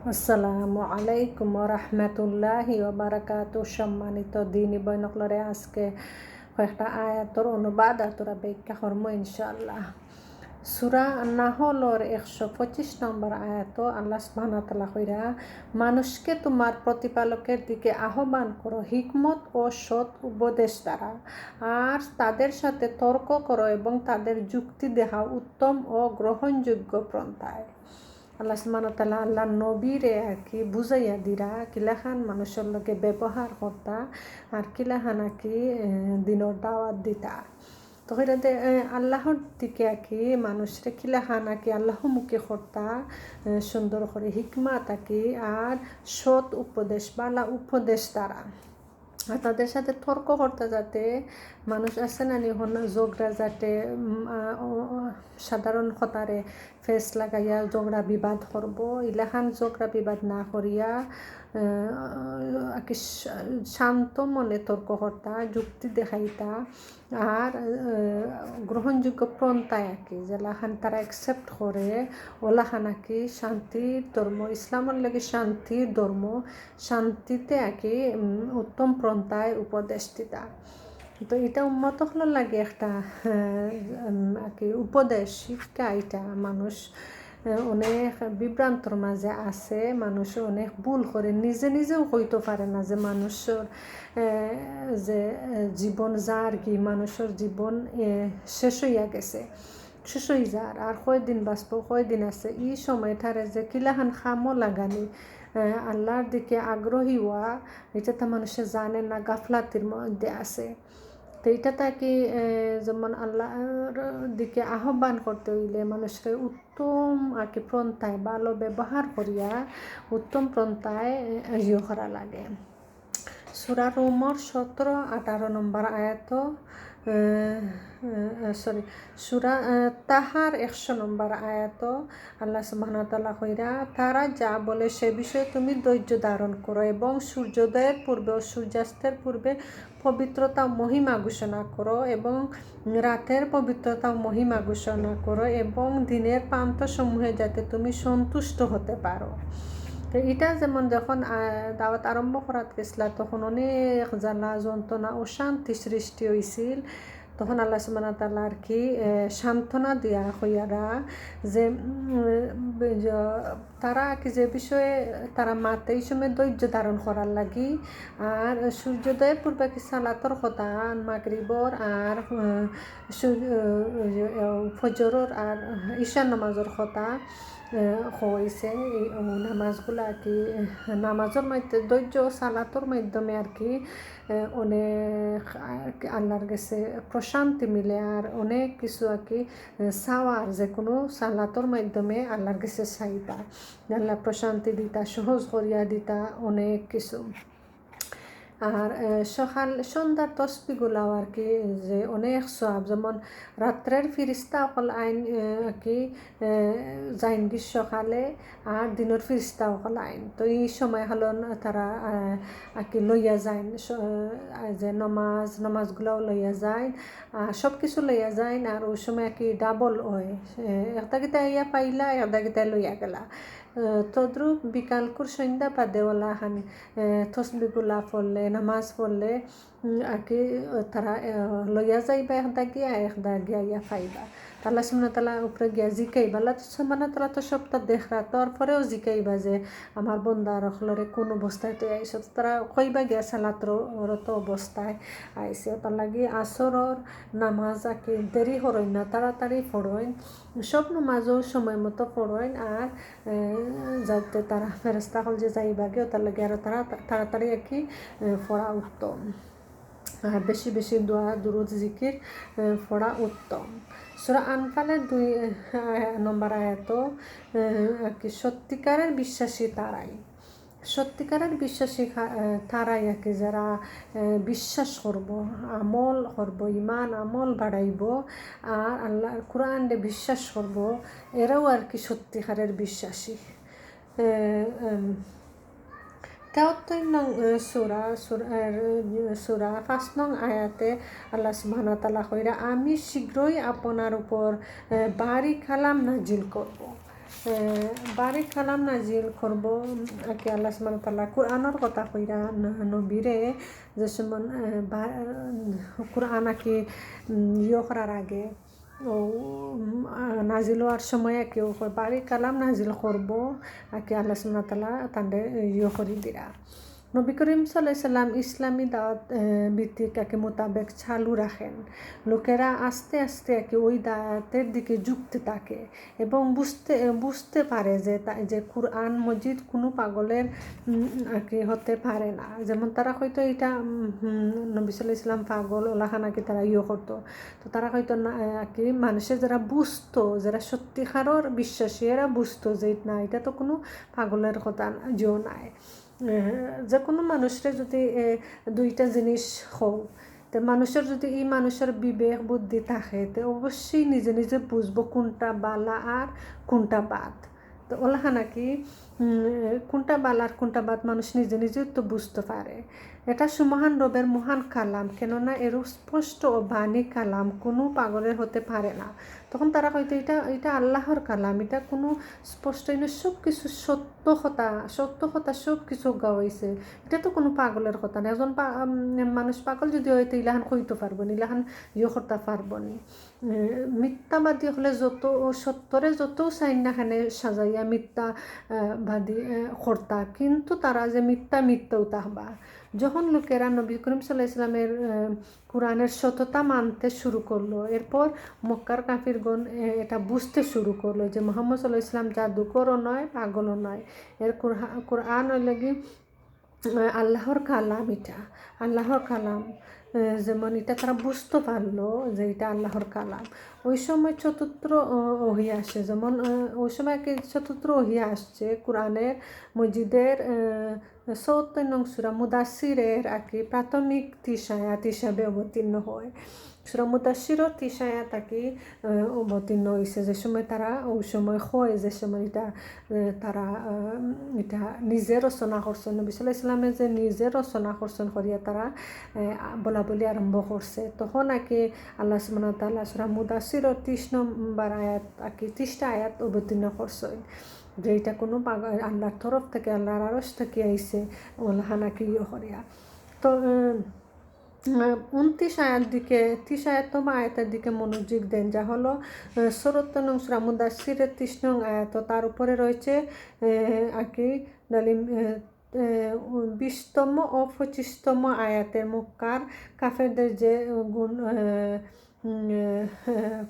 আসসালামু আলাইকুম রহমতুল্লাহি ওবারাকাতুহু। সম্মানিত দিনী বৈনকলরে আজকে কয়েকটা আয়াতর অনুবাদ আর তোরা ব্যাখ্যা করবো ইনশাআল্লাহ। সূরা নাহলর 125 নম্বর আয়াত আল্লাহ সুবহানাহু ওয়া তাআলা কইরা, মানুষকে তোমার প্রতিপালকের দিকে আহ্বান করো হিকমত ও সৎ উপদেশ দ্বারা, আর তাদের সাথে তর্ক করো এবং তাদের যুক্তি দেখাও উত্তম ও গ্রহণযোগ্য পন্থায়। আল্লাহ সুবহানাহু ওয়া তাআলা আল্লাহ নবীরে আর কি বুঝাইয়া দিরা কিলাখান মানুষের লগে ব্যবহার করতা আর কিলাখান আর কি দিনের দাওয়াত দিতা। তো সেটাতে আল্লাহর দিকে আর কি মানুষরে কিলাখান আর কি আল্লাহমুখী করতা সুন্দর করে হিকমাত আর কি আর সৎ উপদেশ বালা উপদেশ দ্বারা। আর তাদের সাথে তর্ক করতে যাতে মানুষ আছে না নিহন ঝগড়া যাতে সাধারণ কথারে ফেস লাগাইয়া ঝগড়া বিবাদ করব, ইলাখান ঝগড়া বিবাদ না করিয়া কি শান্ত মনে তর্ক করতা, যুক্তি দেখাইতা আর গ্রহণযোগ্য পন্থায় আর কি যেলাখান তারা অ্যাকসেপ্ট করে ওলাখান আর কি শান্তির ধর্ম, ইসলামের লাগে শান্তির ধর্ম, শান্তিতে আর কি উত্তম পন্থায় উপদেশ দিতা। তো এটা উন্মত হলো লাগে একটা আর কি উপদেশ শিক্ষা। এটা মানুষ অনেক বিভ্রান্তর মাঝে আছে, মানুষ অনেক ভুল করে, নিজেও হইতে পারে না যে মানুষের যে জীবন যার কি মানুষের জীবন শেষ হইয়া গেছে, শেষ হয়ে যার আর কয়দিন বাঁচব, কয়দিন আছে, এই সময়টারে যে কিলাখান খামো লাগানি আল্লাহর দিকে আগ্রহী হওয়া, এটা তো মানুষে জানে না, গাফলাতির মধ্যে আছে। তো এটা তাকে যেমন আল্লাহর দিকে আহ্বান করতে হইলে মানুষকে উত্তম আর কি পন্থায় ভালো ব্যবহার করিয়া উত্তম পন্থায় ইয়ে করা লাগে। সূরা রুমর 17-18 নম্বর আয়াত, সূরা তাহার 100 নম্বর আয়াত আল্লাহ সুবহানাহু ওয়া তাআলা কইরা, তারা যা বলে সে বিষয়ে তুমি ধৈর্য ধারণ করো এবং সূর্যোদয়ের পূর্বে ও সূর্যাস্তের পূর্বে পবিত্রতা মহিমা ঘোষণা করো এবং রাতের পবিত্রতা মহিমা ঘোষণা করো এবং দিনের প্রান্তসমূহে যাতে তুমি সন্তুষ্ট হতে পারো। তো এটা যেমন যখন দাওয়াত আরম্ভ করাত গেছিলা তখন অনেক জ্বালা যন্ত্রণা ও শান্তি সৃষ্টি হয়েছিল। তখন আল্লাহ সুবহানাহু ওয়া তাআলা আর কি সান্ত্বনা দিয়া হইয়ারা যে তারা কি যে বিষয়ে তারা মাতে এই সময় ধৈর্য ধারণ করার লাগি, আর সূর্যোদয়ের পূর্বে কি সালাতর কথা মাগরিবর আর ফজরের আর ঈশার নামাজের কথা হয়েছে। এই নামাজগুলো আর কি নামাজের মধ্যে ধৈর্য সালাতর মাধ্যমে আর কি অনেক আল্লাহর কাছে প্রশান্তি মিলে আর অনেক কিছু আর কি চাওয়ার যে কোনো সালাতর মাধ্যমে আল্লাহর কাছে চাইবা, আল্লাহ প্রশান্তি দিতা, সহজ করিয়া দিতা অনেক কিছু। আর সকাল সন্ধ্যার তসবিগুলাও আর কি যে অনেক সওয়াব, যেমন রাত্রের ফিরিস্তা অকল আইন কি যাইন গ্রীষ্মকালে আর দিনের ফিরিস্তা অকল আইন। তো এই সময় হলো তারা আর কি লইয়া যায় যে নমাজগুলাও লইয়া যায়, সব কিছু লইয়া যায় আর ওই সময় আর কি ডাবল হয়, একটা গীতা ইয়া পাইলা একটা গীতা লইয়া গেলা। তদ্রুপ বিকালকুর সন্ধ্যা পাদেওয়ালা হান তসবিগুলা পড়লে নামাজ পড়লে আর কি তারা লইয়া যাইবা একটা গিয়া ইয়া পাইবা। আল্লাহ সুবহানাহু ওয়া তাআলা উপরে গিয়া জিকাইবা, আল্লাহ সুবহানাহু ওয়া তাআলা তো সবটা দেখরা, তারপরেও জিকাইবা যে আমার বন্দার হলরে কোন অবস্থায় তো আইসো, তারা কইবা গিয়া সালাতরত অবস্থায় আইসে। তার লাগি আসরর নামাজ আর কি দেরি হরইন না, তাড়াতাড়ি পড়ইন, সব নামাজও সময় মতো পড়ইন আর যাতে তারা ফেরেশতা হল যে যাইবা গিয়ে তার লাগে আরো তাড়াতাড়ি আর কি পড়া উত্তম, আর বেশি বেশি দোয়া দুরুদ জিকির পড়া উত্তম। সূরা আনফালের 2 নম্বর আয়াত আর কি সত্যিকারের বিশ্বাসী তারাই, সত্যিকারের বিশ্বাসী তারাই আর কি যারা বিশ্বাস করব, আমল করব, ইমান আমল বাড়াইব আর আল্লাহর কোরআনে বিশ্বাস করব, এরাও আর কি সত্যিকারের বিশ্বাসী। 73 নং সূরা 5 নং আয়াতে আল্লাহ সুবহানাহু ওয়া তাআলা কইরা, আমি শীঘ্রই আপনার উপর বারি কালাম নাজিল করব। বারিক কালাম নাজিল করব আকি আল্লাহ সুবহানাহু ওয়া তাআলা কুরআনের কথা কইরা নবীরে যে সমন কুরআন আকি করার আগে ও নাজিল হওয়ার সময় কেউ বারিক কালাম নাজিল করব আকি আল্লাহ সুবহানাহু ওয়া তাআলা তাদের করি দিরা। নবী করিম সাল্লাল্লাহু আলাইহি সাল্লাম ইসলামী দাওয়াত ভিত্তিক একে মোতাবেক চালু রাখেন। লোকেরা আস্তে আস্তে একে ওই দাওয়াতের দিকে যুক্ত থাকে এবং বুঝতে পারে যে কুরআন মজিদ কোনো পাগলের কি হতে পারে না। যেমন তারা হয়তো এটা নবী সাল্লাল্লাহু আলাইহি সাল্লাম পাগল ওলাখানা কি তারা করতো, তো তারা হয়তো না কি মানুষের যারা বুঝতো, যারা সত্যিকারের বিশ্বাসী এরা বুঝতো যে না এটা তো কোনো পাগলের কথা যেও নাই। যে কোনো মানুষের যদি দুইটা জিনিস হোক, তো মানুষের যদি এই মানুষের বিবেক বুদ্ধি থাকে তো অবশ্যই নিজে নিজে বুঝবো কোনটা বালা আর কোনটা বাদ। তো ওলাহা নাকি কোনটা বালা আর কোনটা বাদ মানুষ নিজে নিজেই তো বুঝতে পারে। এটা সুমহান রবের মহান কালাম, কেননা এর স্পষ্ট ও বাণী কালাম কোনো পাগলের হতে পারে না। তখন তারা হয়তো এটা আল্লাহর কালাম, এটা কোনো স্পষ্ট সব কিছু সত্য কথা সব কিছু গাওয়াইছে, এটা তো কোনো পাগলের কথা না। একজন মানুষ পাগল যদি হয়তো ইলাহান কইতে পারবো না, ইলাহান করতে পারবো না। মিথ্যাবাদী হলে যত সত্যরে যত সাইন্যাখানে সাজাইয়া মিথ্যাবাদী কর্তা, কিন্তু তারা যে মিথ্যাও তাহবা। যখন লোকেরা নবী করিম সাল্লাল্লাহু আলাইহি সাল্লামের কোরআনের সততা মানতে শুরু করলো, এরপর মক্কার কাফিরগণ এটা বুঝতে শুরু করলো যে মুহাম্মদ সাল্লাল্লাহু আলাইহি সাল্লাম জাদুকরও নয়, পাগলও নয়, এর কোরআন লাগি আল্লাহর কালাম, এটা আল্লাহর কালাম। যেমন এটা তারা বুঝতে পারলো যে এটা আল্লাহর কালাম। ওই সময় চতুর্থ ওহী আসে, যেমন ওই সময় চতুর্থ ওহী আসছে কোরআনের মজিদের ৭৪ নং সূরা মুদাসসিরের আর কি প্রাথমিক ৩০ আয়াত হিসাবে অবতীর্ণ হয়। সূরা মুদাসসিরও ৩০ আয়াত আর কি অবতীর্ণ হয়েছে। যে সময় তারা ওই সময় হয়, যে সময় এটা তারা এটা নিজে রচনা করছেন, নবী সাল্লাল্লাহু আলাইহি সাল্লামে যে নিজে রচনা করছেন করিয়া তারা বলা বলি আরম্ভ করছে। তখন আর কি আল্লাহ সুবহানাহু ওয়া তাআলা সূরা মুদাসসিরও ৩০ নম্বর আয়াত আর কি ৩০টা আয়াত অবতীর্ণ করছেন যে এটা কোনো আল্লাহর তরফ থেকে, আল্লাহর আরশ থেকে আইছে ওলাহানা কি করিয়া। তো 29 আয়াত দিকে 30 আয়াততম আয়াতের দিকে মনোযোগ দেন, যা হলো ৭৪ নং সূরা মুদাসসিরের 30 নং আয়াত। তার উপরে রয়েছে আর কি 20তম ও 25তম আয়াতের মক্কার কাফেরদের যে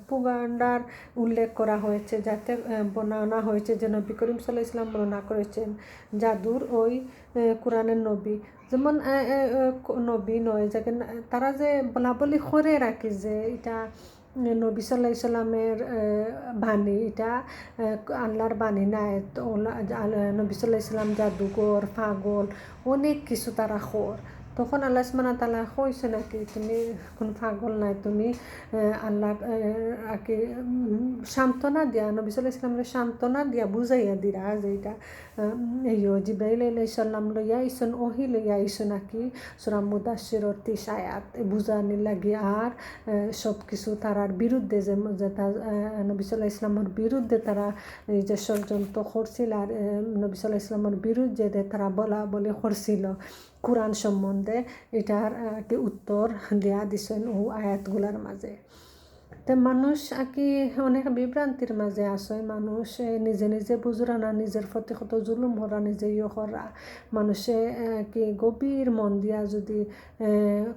পুগান্ডার উল্লেখ করা হয়েছে, যাতে বর্ণনা হয়েছে যে নবী করিম সাল্লাল্লাহু আলাইহি ওয়াসাল্লাম বর্ণনা করেছেন জাদুর ওই কোরআনের নবী। যেমন নবী নয়, যাকে তারা যে বলাবলি করে রাখি যে এটা নবী সাল্লাল্লাহু আলাইহি সাল্লামের বাণী, এটা আল্লাহর বাণী না, নবী সাল্লাল্লাহু আলাইহি সাল্লাম জাদুকর, পাগল, অনেক কিছু তারা খোর। তখন আল্লাহ সুবহানাহু ওয়া তাআলা কইছে নাকি তুমি কোন পাগল নাই, তুমি আল্লাহ আকে সান্ত্বনা দিয়া, নবী সাল্লাল্লাহু আলাইহি ওয়াসাল্লামের সান্ত্বনা দিয়া বুঝাইয়া দিরা যে এটা জিবরাইল আলাইহিস সালাম লইয়া আইসন, ওহী লইয়া আইসন নাকি সূরা মুদাসসিরের 30 আয়াত বুঝানি লাগি। আর সব কিছু তারার বিরুদ্ধে যে নবী সাল্লাল্লাহু আলাইহি ওয়াসাল্লামের বিরুদ্ধে তারা এই যে ষড়যন্ত্র করছিল, আর নবী সাল্লাল্লাহু আলাইহি ওয়াসাল্লামের বিরুদ্ধে তারা বলি করছিল কোরআন সম্বন্ধে, এটার কি উত্তর দেয়া দিছেন ও আয়াতগুলার মাঝে। তো মানুষ আর কি অনেক বিভ্রান্তির মাঝে আসে, মানুষ নিজে নিজে বুঝরা না, নিজের প্রতি কত জুলুম করা, নিজে করা। মানুষে কি গভীর মন দিয়া যদি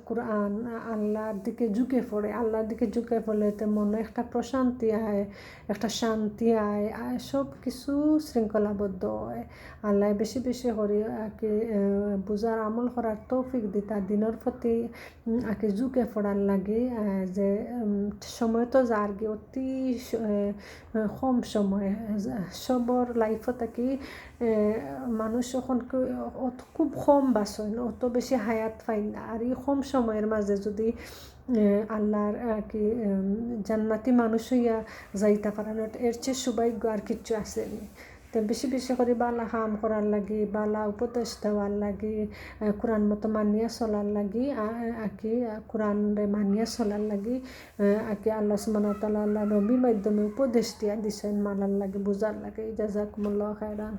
কোরআন আল্লাহর দিকে ঝুঁকে পড়ে তো মনে একটা প্রশান্তি আয়, একটা শান্তি আয়, সব কিছু শৃঙ্খলাবদ্ধ হয়। আল্লাহ বেশি বেশি করে আর কি বুঝার আমল করার তৌফিক দিতা, দিনের প্রতি আর কি ঝুঁকে পড়ার লাগে। যে সময় তো যার কি অতি কম সময়, সবর লাইফত কি মানুষ এখন খুব কম বাঁচেন, অত বেশি হায়াত পাই না। আর এই কম সময়ের মাঝে যদি আল্লাহর কি জান্নাতি মানুষ হইয়া যাইতে পারেন, এর চেয়ে সৌভাগ্য আর কিচ্ছু আসেনি। তো বেশি বেশি করে বালা কাম করার লাগি, বালা উপদেশ দেওয়ার লাগি, কোরআন মতো মানিয়া চলার লাগি আর কি, কোরআনরে মানিয়া চলার লাগি আর কি আল্লাহ সুবহানাহু ওয়া তাআলা আল্লাহ নবীর মাধ্যমে উপদেশ দিয়া দিছেন, মানার লাগে, বুঝার লাগে। জাযাকুমুল্লাহু খাইরান।